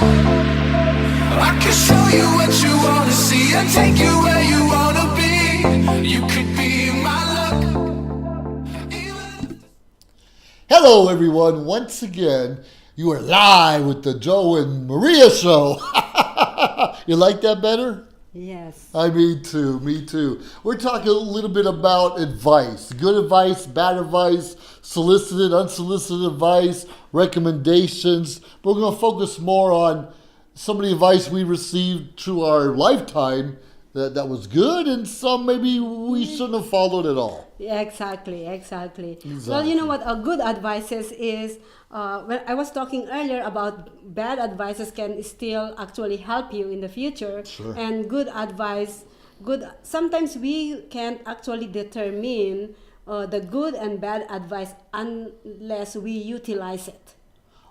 I can show you what you wanna see and take you where you wanna be. You could be my luck. Hello, everyone. Once again, you are live with the Joe and Maria show. You like that better? Yes. Me too. Me too. We're talking a little bit about advice. Good advice, bad advice, solicited, unsolicited advice, recommendations. But we're going to focus more on some of the advice we received through our lifetime that was good, and some maybe we shouldn't have followed at all. Yeah, exactly. Well, you know what? A good advices is when I was talking earlier about bad advices can still actually help you in the future. Sure. And good advice, sometimes we can't actually determine the good and bad advice unless we utilize it.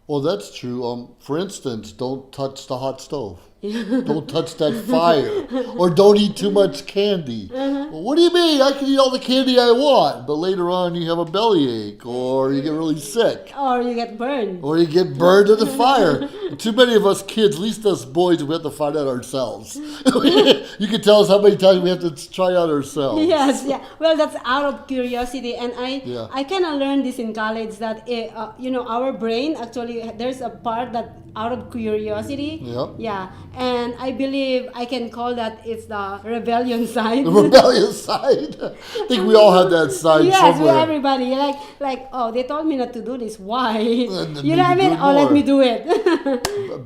Well, that's true. For instance, don't touch the hot stove. Don't touch that fire. Or don't eat too much candy. Well, what do you mean? I can eat all the candy I want, but later on you have a bellyache, or you get really sick. Or you get burned. Or you get burned in the fire. Too many of us kids, at least us boys, we have to find out ourselves. You can tell us how many times we have to try out ourselves. Yes, yeah. Well, that's out of curiosity, and I kind of learned this in college that our brain actually there's a part that out of curiosity. Yep. Yeah, and I believe I can call that it's the rebellion side. The rebellious side. I think we all have that side yes, somewhere. Yes, everybody like they told me not to do this. Why? You know what I mean? Oh, let me do it.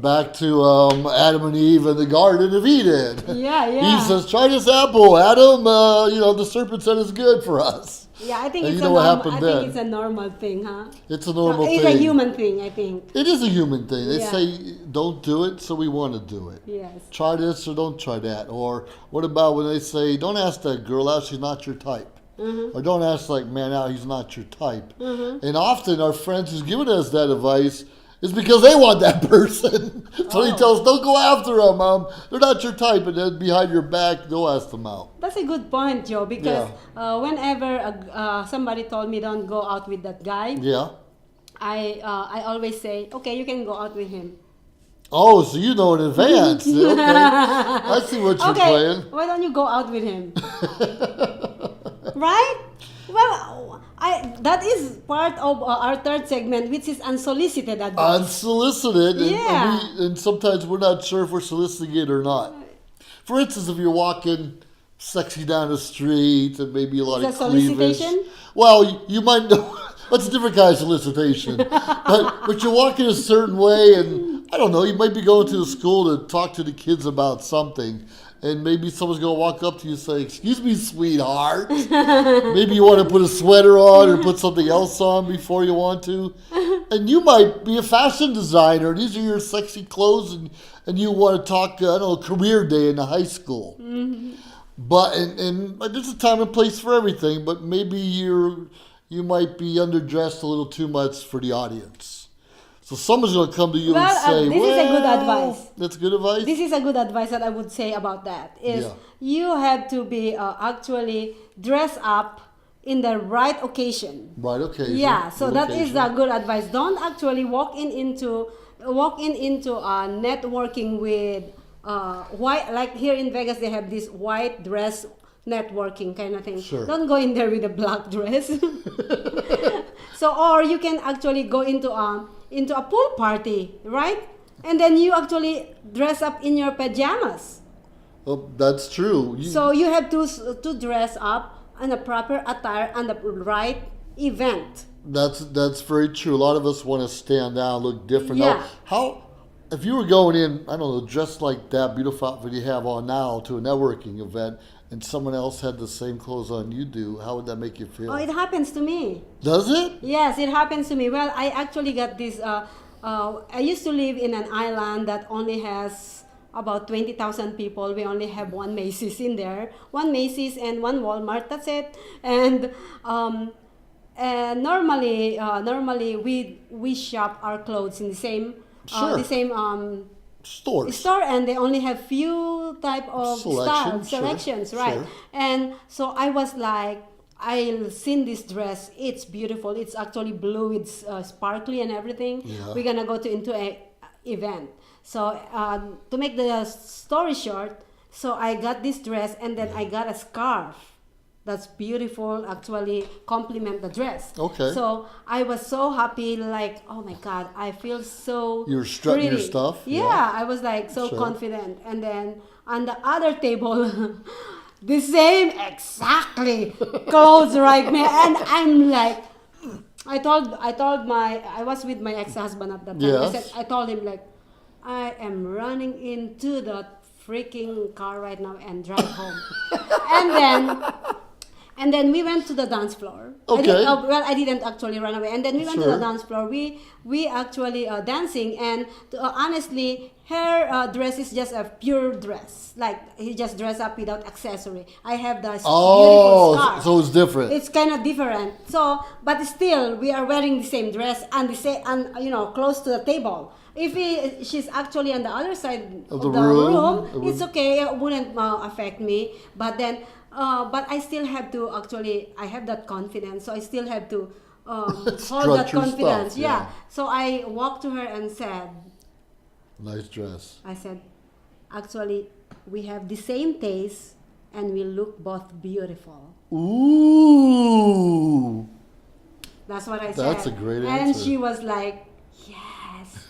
Back to Adam and Eve in the Garden of Eden. Yeah. Eve says, "Try this apple, Adam. The serpent said it's good for us." Yeah, I think and it's it's a normal thing, huh? It's a normal thing. It's a human thing, I think. It is a human thing. They Yeah. say, don't do it, so we want to do it. Yes. Try this or don't try that. Or what about when they say, don't ask that girl out, she's not your type. Or don't ask that man out, he's not your type. And often our friends who's giving us that advice is because they want that person. So they tell us, don't go after them. They're not your type. And then behind your back, go ask them out. That's a good point, Joe, because whenever somebody told me don't go out with that guy, I always say, okay, you can go out with him. Oh, so you know in advance. Okay. I see what you're playing. Why don't you go out with him? Right? Well, that is part of our third segment, which is unsolicited advice. Unsolicited. Yeah. And sometimes we're not sure if we're soliciting it or not. For instance, if you're walking sexy down the street and maybe a lot of cleavage. Solicitation? Well, you might know. That's a different kind of solicitation. but you're walking a certain way, and I don't know, you might be going to the school to talk to the kids about something. And maybe someone's going to walk up to you and say, "Excuse me, sweetheart." Maybe you want to put a sweater on or put something else on before you want to. And you might be a fashion designer. These are your sexy clothes, and you want to talk, career day in the high school. But and there's a time and place for everything, but maybe you might be underdressed a little too much for the audience. So someone's going to come to you and say, this is a good advice. That's good advice? This is a good advice that I would say about that. You have to be actually dressed up in the right occasion. Right occasion. Yeah, so that is a good advice. Don't actually walk in into networking with white, like here in Vegas they have this white dress networking kind of thing. Sure. Don't go in there with a black dress. Or you can actually go into a pool party, right? And then you actually dress up in your pajamas. Well, that's true. So you have to dress up in a proper attire and the right event. That's very true. A lot of us want to stand out, look different. Yeah. Now, if you were going in, I don't know, dressed like that beautiful outfit you have on now to a networking event, and someone else had the same clothes on you do, how would that make you feel? Oh, it happens to me. Does it? Yes, it happens to me. Well, I actually got this. I used to live in an island that only has about 20,000 people. We only have one Macy's in there, one Macy's and one Walmart. That's it. And normally we shop our clothes in the same stores. Store, and they only have few type of selections, right? Sure. And so I was like, I've seen this dress. It's beautiful. It's actually blue. It's sparkly and everything. Yeah. We're gonna go into a event. So to make the story short, so I got this dress and then I got a scarf. That's beautiful, actually complement the dress. Okay. So I was so happy, like, oh my God, I feel so You were strutting your pretty. stuff? Yeah, Yeah. I was like so Sure. confident. And then on the other table, the same exactly clothes right me. And I'm like, I was with my ex-husband at that time. Yes. I told him like, I am running into the freaking car right now and drive home. and then and then we went to the dance floor. Okay. I didn't actually run away. And then we went to Sure. the dance floor. We actually dancing, and honestly, her dress is just a pure dress. Like he just dressed up without accessory. I have the beautiful scarf. So it's different. It's kind of different. So, but still, we are wearing the same dress and the same, and close to the table. If she's actually on the other side Of the room, it's okay. It wouldn't affect me. But then, but I still have to actually. I have that confidence, so I still have to hold Strut that your confidence. stuff, yeah. So I walked to her and said, Nice dress. I said, actually, we have the same taste and we look both beautiful. Ooh. That's what I said. That's a great And answer. she was like, yes.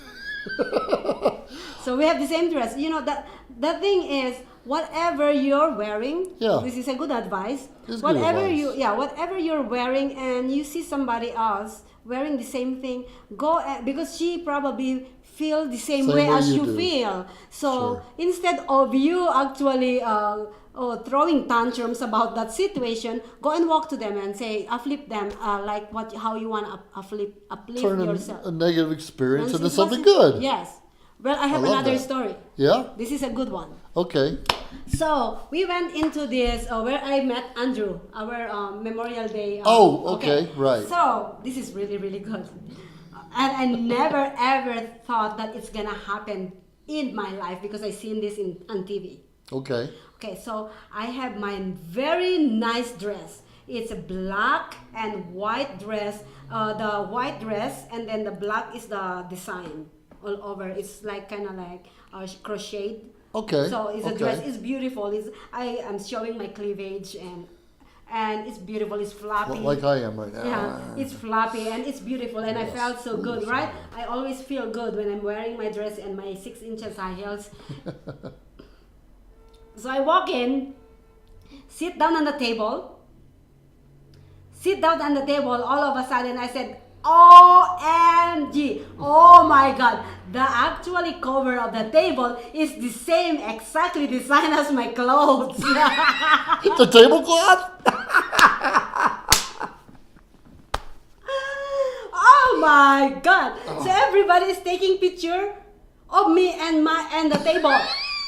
So we have the same dress. That the thing is, whatever you're wearing, Yeah. this is a good advice. It's good advice. Whatever you're wearing, and you see somebody else wearing the same thing, go because she probably feel the same way as you do. feel. So Sure. instead of you actually throwing tantrums about that situation, go and walk to them and say, uplift them, like how you want to uplift Turn yourself. a negative experience And into it something was- good. Yes. Well, I have love another that. story. Yeah? This is a good one. Okay. So we went into this where I met Andrew, our Memorial Day. Oh, okay, right. So this is really, really good. And I never ever thought that it's gonna happen in my life because I seen this on TV. Okay. Okay, so I have my very nice dress. It's a black and white dress. The white dress and then the black is the design all over. It's like kind of like crocheted. Okay. So it's a okay. dress. It's beautiful. I am showing my cleavage and it's beautiful. It's floppy. Like I am right now. Yeah, it's floppy and it's beautiful, and I felt so good, right? I always feel good when I'm wearing my dress and my 6 inches high heels. So I walk in, sit down on the table. All of a sudden I said, OMG, oh my God, the actually cover of the table is the same exactly design as my clothes. The tablecloth? Oh my God! So everybody is taking picture of me and the table.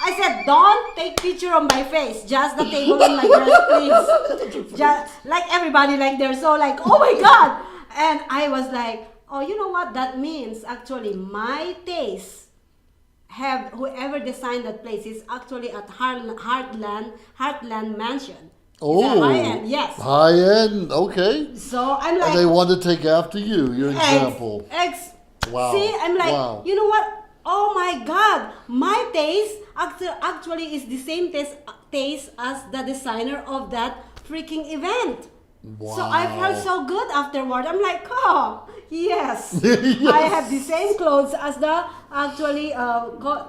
I said, don't take picture of my face, just the table and my dress, please. Just like everybody, like they're so like, oh my God! And I was like, oh, you know what that means? Actually, my taste have whoever designed that place is actually at Heartland Mansion. Oh. It's a high-end, yes. High end, okay. So I'm like, And they want to take after you, your example. Wow. See, I'm like, Wow. you know what? Oh my God, my taste actually is the same taste as the designer of that freaking event. So I felt so good afterward. I'm like, oh, yes. Yes. I have the same clothes as the actually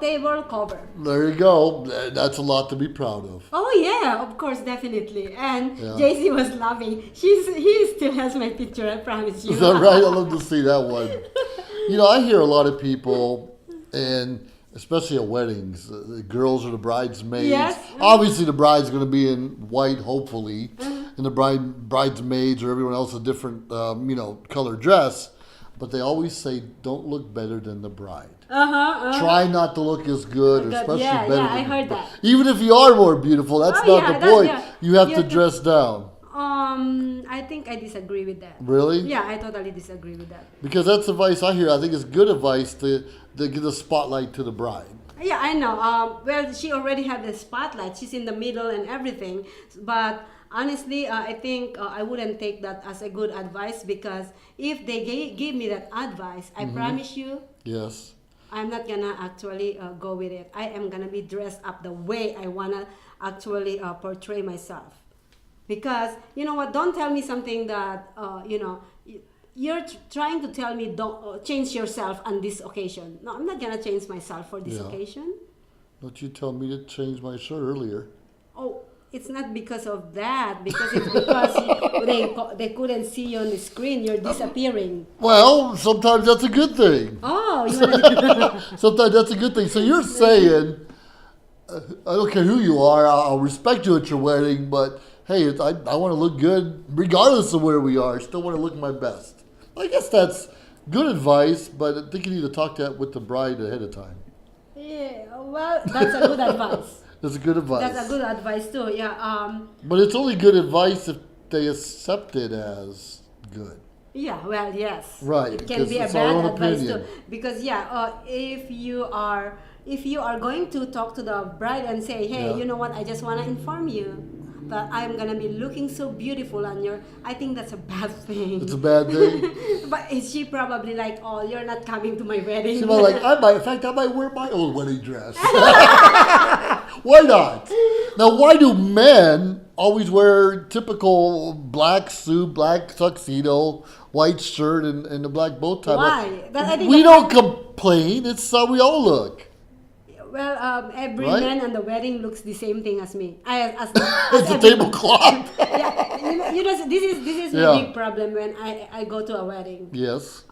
table cover. There you go. That's a lot to be proud of. Oh yeah, of course, definitely. And Yeah. JC was laughing. He still has my picture, I promise you. Is that right? I'd love to see that one. I hear a lot of people, and especially at weddings, the girls are the bridesmaids. Yes. Obviously, the bride's going to be in white, hopefully, and the bridesmaids or everyone else a different, colored dress. But they always say, "Don't look better than the bride." Try not to look as good, or Good. especially Yeah, better. yeah, I than heard the- that. Even if you are more beautiful, that's Oh, not yeah, the that's- point. yeah. You have You to have to- dress down. I think I disagree with that. Really? Yeah, I totally disagree with that. Because that's advice I hear. I think it's good advice to give the spotlight to the bride. Yeah, I know. Well, she already had the spotlight. She's in the middle and everything. But honestly, I think I wouldn't take that as a good advice because if they gave me that advice, I promise you, Yes. I'm not gonna actually go with it. I am gonna be dressed up the way I wanna actually portray myself. Because you know what? Don't tell me something that you're trying to tell me don't change yourself on this occasion. No, I'm not gonna change myself for this Yeah. occasion. But you told me to change my shirt earlier. Oh, it's not because of that. Because it's because they couldn't see you on the screen. You're disappearing. Well, sometimes that's a good thing. Oh, you wanna? Sometimes that's a good thing. So you're saying, I don't care who you are, I'll respect you at your wedding, but hey, I want to look good regardless of where we are. I still want to look my best. I guess that's good advice, but I think you need to talk that with the bride ahead of time. Yeah. Well, that's a good advice. That's a good advice. That's a good advice too. Yeah. But it's only good advice if they accept it as good. Yeah, well, yes. Right, It can be a because it's our bad own advice opinion. too. Because if you are going to talk to the bride and say, hey, Yeah. you know what? I just want to inform you that I'm gonna be looking so beautiful on your. I think that's a bad thing. It's a bad thing. But is she probably like, oh, you're not coming to my wedding? She might I might wear my old wedding dress. Why not? Now, why do men always wear typical black suit, black tuxedo, white shirt, and a black bow tie? Why? I think We don't complain. It's how we all look. Well, every Right? man on the wedding looks the same thing as me. As It's a every- tablecloth. Yeah, this is Yeah. my big problem when I go to a wedding. Yes.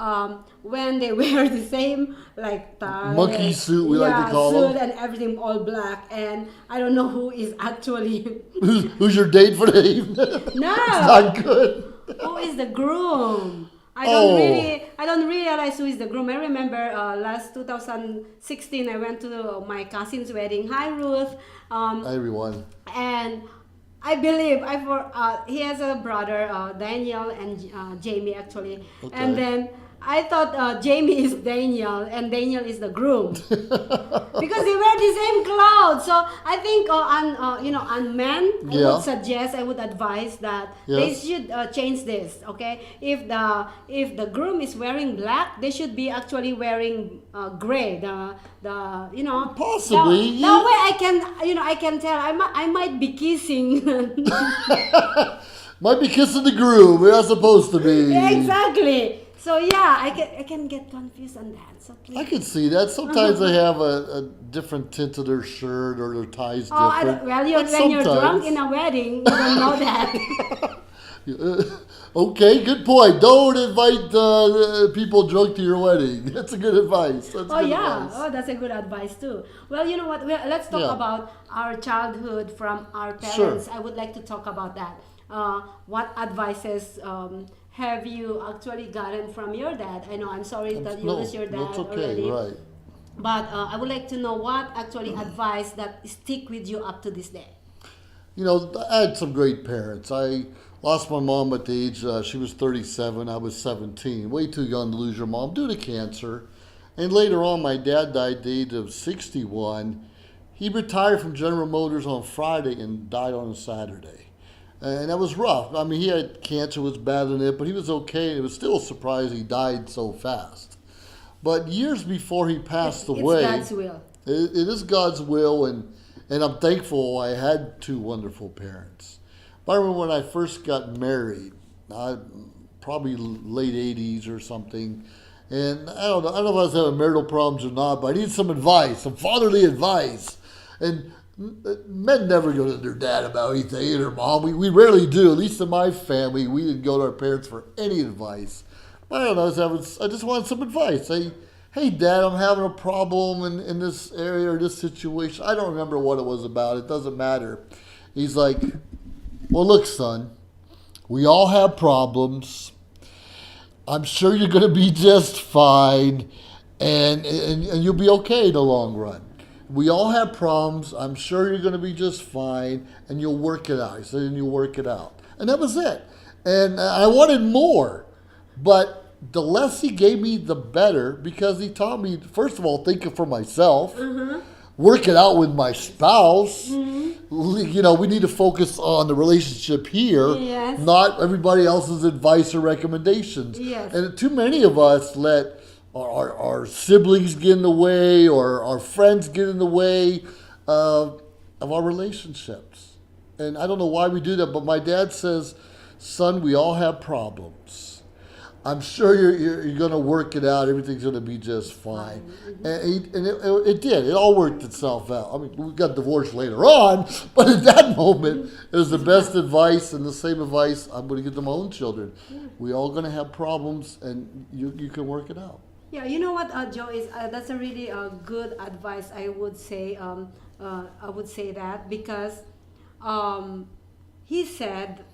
When they wear the same like tie, Monkey suit, we like to call suit them. and everything all black, and I don't know who is actually Who's your date for the evening? no It's not good. who is the groom. I Oh. don't realize who is the groom. I remember last 2016 I went to my cousin's wedding. Hi Ruth. Hi, everyone. And I believe he has a brother, Daniel and Jamie actually. Okay. And then I thought Jamie is Daniel and Daniel is the groom because they wear the same clothes. So I think on men, Yeah. I would advise that they Yes. should change this. Okay, if the groom is wearing black, they should be actually wearing gray. Possibly, The way I can tell I might be kissing. Might be kissing the groom. We're not supposed to be. Yeah, exactly. So yeah, I can get confused on that. So please. I can see that. Sometimes they have a different tint to their shirt or their ties Oh, different. when But you're drunk sometimes- in a wedding, you don't know that. Okay, good point. Don't invite people drunk to your wedding. That's a good advice. That's Oh good yeah, advice. that's a good advice too. Well, you know what? Let's talk Yeah. about our childhood from our Sure. parents. I would like to talk about that. What advices have you actually gotten from your dad? I know I'm sorry that you No, lost your dad that's okay, already. right. But I would like to know what actually advice that stick with you up to this day. You know, I had some great parents. I lost my mom at the age, she was 37, I was 17. Way too young to lose your mom due to cancer. And later on, my dad died at the age of 61. He retired from General Motors on Friday and died on a Saturday. And that was rough. I mean, he had cancer, was battling it, but he was okay. It was still a surprise he died so fast. But years before he passed away, It's God's will. it is God's will, and I'm thankful I had two wonderful parents. But I remember when I first got married, probably late 80s or something, and I don't know if I was having marital problems or not, but I needed some advice, some fatherly advice. And men never go to their dad about anything, or mom. We rarely do. At least in my family, we didn't go to our parents for any advice. I don't know. I just wanted some advice. Hey, Dad, I'm having a problem in this area or this situation. I don't remember what it was about. It doesn't matter. He's like, well, look, son, we all have problems. I'm sure you're going to be just fine, and you'll be okay in the long run. We all have problems. I'm sure you're going to be just fine, and you'll work it out. He said, and you'll work it out. And that was it. And I wanted more, but the less he gave me, the better, because he taught me, first of all, thinking for myself, work it out with my spouse. You know, we need to focus on the relationship here, Yes. not everybody else's advice or recommendations. Yes. And too many of us let our siblings get in the way, or our friends get in the way of our relationships. And I don't know why we do that, but my dad says, son, we all have problems. I'm sure you're going to work it out. Everything's going to be just fine. And it did. It all worked itself out. I mean, we got divorced later on, but at that moment, it was the best advice, and the same advice I'm going to give to my own children. We all going to have problems, and you can work it out. Yeah, you know what, Joe, is that's a really good advice. I would say that because he said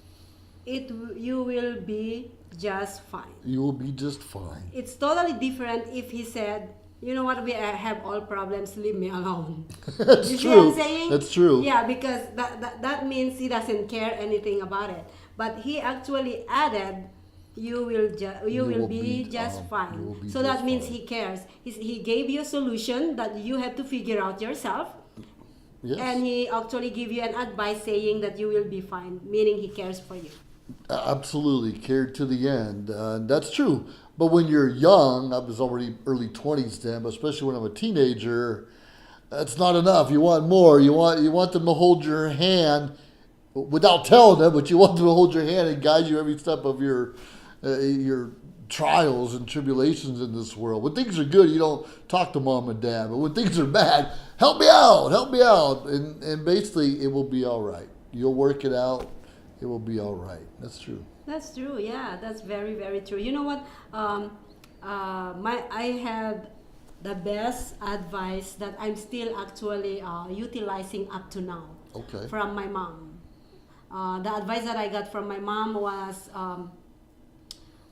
you will be just fine. You will be just fine. It's totally different if he said, you know what, we have all problems, leave me alone. That's You see true. what I'm saying? That's true. Yeah, because that means he doesn't care anything about it. But he actually added, you will be just fine. So that means he cares. He gave you a solution that you have to figure out yourself. Yes. And he actually give you an advice saying that you will be fine, meaning he cares for you. Absolutely, cared to the end. That's true. But when you're young, I was already early 20s then, but especially when I'm a teenager, that's not enough. You want more. You want them to hold your hand without telling them, but you want them to hold your hand and guide you every step of your trials and tribulations in this world. When things are good, you don't talk to mom and dad. But when things are bad, help me out. And basically, it will be all right. You'll work it out. It will be all right. That's true. That's true. Yeah, that's very, very true. You know what? I had the best advice that I'm still actually utilizing up to now. Okay. From my mom. The advice that I got from my mom was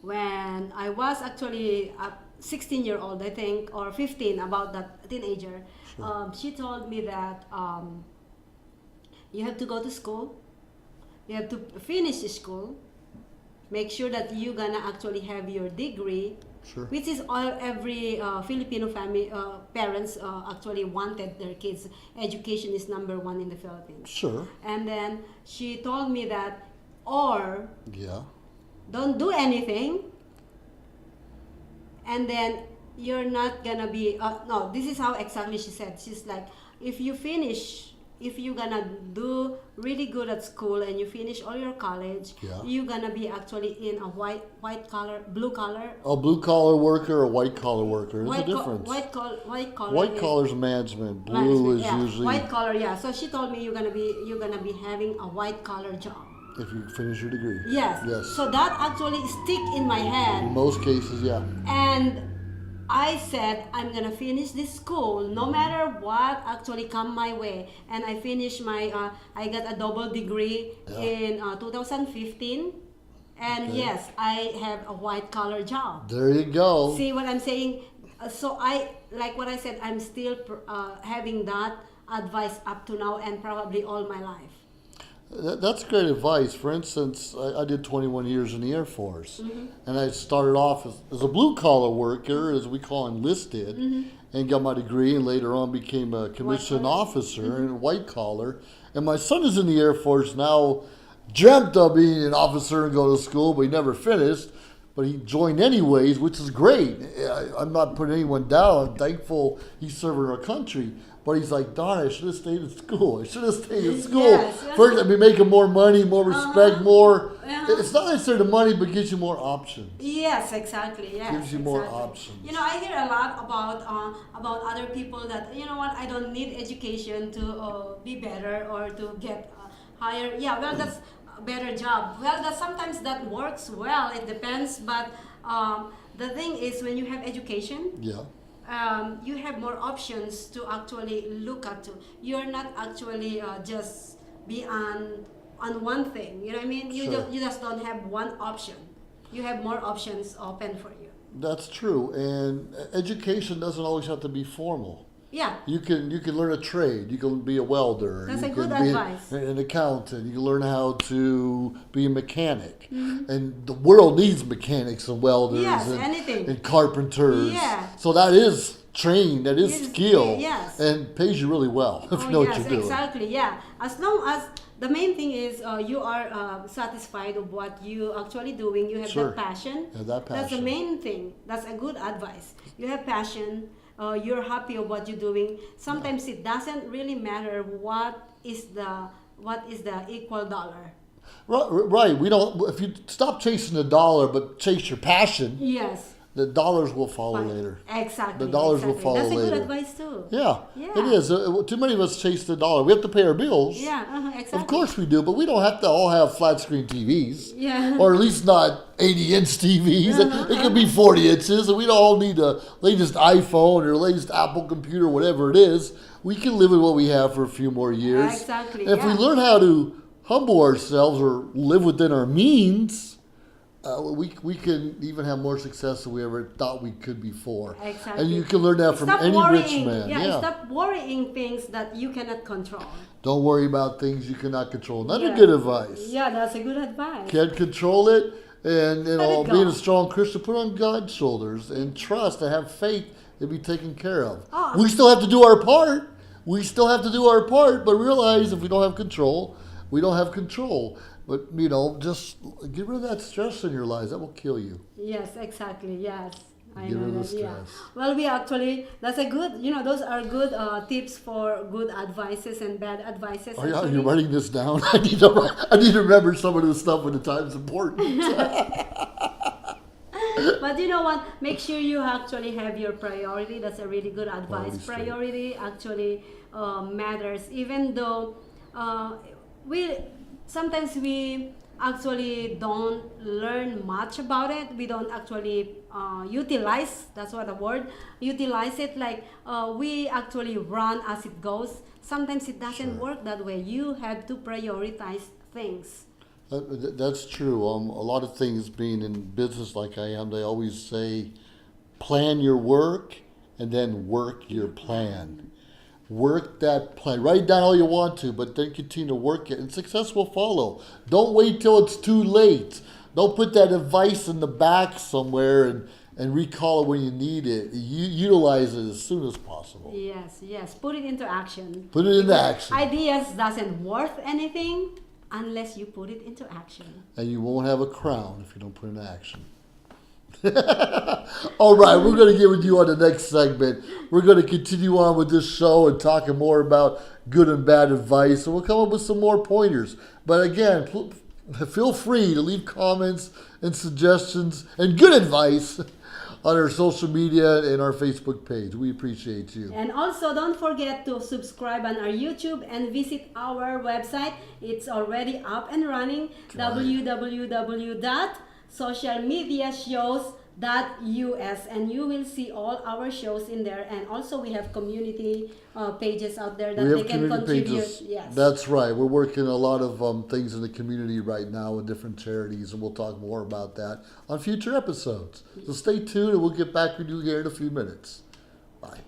when I was actually 16-year-old, I think, or 15, about that teenager. Sure. She told me that you have to go to school. You have to finish school. Make sure that you're gonna actually have your degree, Sure. which is every Filipino family parents actually wanted their kids. Education is number one in the Philippines. Sure. And then she told me that, or Yeah. don't do anything, and then you're not gonna be. No, this is how exactly she said. She's like, if you're gonna do really good at school and you finish all your college, Yeah. you're gonna be actually in a blue collar. A blue collar worker or white collar worker. There's a difference. White collar. White is collar's management. Blue management, is yeah. usually White collar. Yeah. So she told me you're gonna be having a white collar job. if you finish your degree. Yes. Yes. So that actually stick in my head. In most cases, yeah. And I said, I'm going to finish this school no matter what actually come my way. And I finished I got a double degree in 2015. And Okay. yes, I have a white collar job. There you go. See what I'm saying? So like what I said, I'm still having that advice up to now and probably all my life. That's great advice. For instance, I did 21 years in the Air Force, and I started off as a blue-collar worker, as we call enlisted, and got my degree, and later on became a commissioned officer and white-collar. And my son is in the Air Force now, dreamt of being an officer and going to school, but he never finished. But he joined anyways, which is great. I'm not putting anyone down. I'm thankful he's serving our country. But he's like, darn, I should have stayed in school. I should have stayed in school. Yes. First, I'd be making more money, more respect, more. Uh-huh. It's not necessarily the money, but gives you more options. Yes, exactly. Yes, Gives you more exactly. options. You know, I hear a lot about other people that, you know what, I don't need education to be better or to get higher. Yeah, well, that's a better job. Well, sometimes that works well. It depends, but the thing is, when you have education, Yeah. you have more options to actually look at. You're not actually just be on one thing. You know what I mean? Sure. You just don't have one option. You have more options open for you. That's true. And education doesn't always have to be formal. Yeah. You can learn a trade. You can be a welder. That's you a good can be advice. an accountant. You can learn how to be a mechanic. Mm-hmm. And the world needs mechanics and welders Yes, and, anything. and carpenters. Yeah. So that is trained. That is Yes, skill. yes. And pays you really well if you know yes, what you're doing. exactly. Yeah. As long as the main thing is you are satisfied of what you actually doing. You have Sure. that passion. Yeah, that That's the passion. main thing. That's a good advice. You have passion. You're happy of what you're doing. Sometimes it doesn't really matter what is the equal dollar. Right. We don't. If you stop chasing the dollar, but chase your passion, Yes. the dollars will follow Fine. later. Exactly. The dollars will exactly. follow That's a later. good advice too. Yeah, Yeah. it is. Too many of us chase the dollar. We have to pay our bills. Yeah. Exactly. Of course we do, but we don't have to all have flat screen TVs. Yeah. Or at least not 80-inch TVs. It could be 40 inches, and we don't all need the latest iPhone or latest Apple computer, whatever it is. We can live with what we have for a few more years. Exactly, And if we yeah. learn how to humble ourselves or live within our means, we can even have more success than we ever thought we could before. Exactly. And you can learn that from Stop any worrying. rich man. Yeah, stop worrying things that you cannot control. Don't worry about things you cannot control. Another Yeah. good advice. Yeah, that's a good advice. Can't control it, and Let it go. being a strong Christian, put on God's shoulders and trust and have faith to be taken care of. Oh. We still have to do our part. We still have to do our part, but realize if we don't have control, we don't have control. But just get rid of that stress in your lives. That will kill you. Yes, exactly. Yes. I Get know rid of that. the Yeah. stress. Well, that's a good, those are good tips for good advices and bad advices. Oh yeah, actually. you're writing this down. I need to remember some of this stuff when the time's important. But you know what? Make sure you actually have your priority. That's a really good advice. Priority Priority actually matters, even though we sometimes we actually don't learn much about it. We don't actually utilize. That's what the word. Utilize it like we actually run as it goes. Sometimes it doesn't work that way. You have to prioritize things. That's true. A lot of things, being in business like I am, they always say, plan your work and then work your plan. Work that plan. Write down all you want to, but then continue to work it, and success will follow. Don't wait till it's too late. Don't put that advice in the back somewhere and recall it when you need it. Utilize it as soon as possible. Yes. Put it into action. Put it into action. Ideas doesn't worth anything unless you put it into action. And you won't have a crown if you don't put it into action. All right, we're going to get with you on the next segment. We're going to continue on with this show and talking more about good and bad advice, and we'll come up with some more pointers. But again, feel free to leave comments and suggestions and good advice on our social media and our Facebook page. We appreciate you. And also, don't forget to subscribe on our YouTube and visit our website. It's already up and running. Right. www.socialmediashows.us, and you will see all our shows in there. And also, we have community pages out there that they can contribute. Yes. That's right. We're working a lot of things in the community right now with different charities, and we'll talk more about that on future episodes. So stay tuned, and we'll get back with you here in a few minutes. Bye.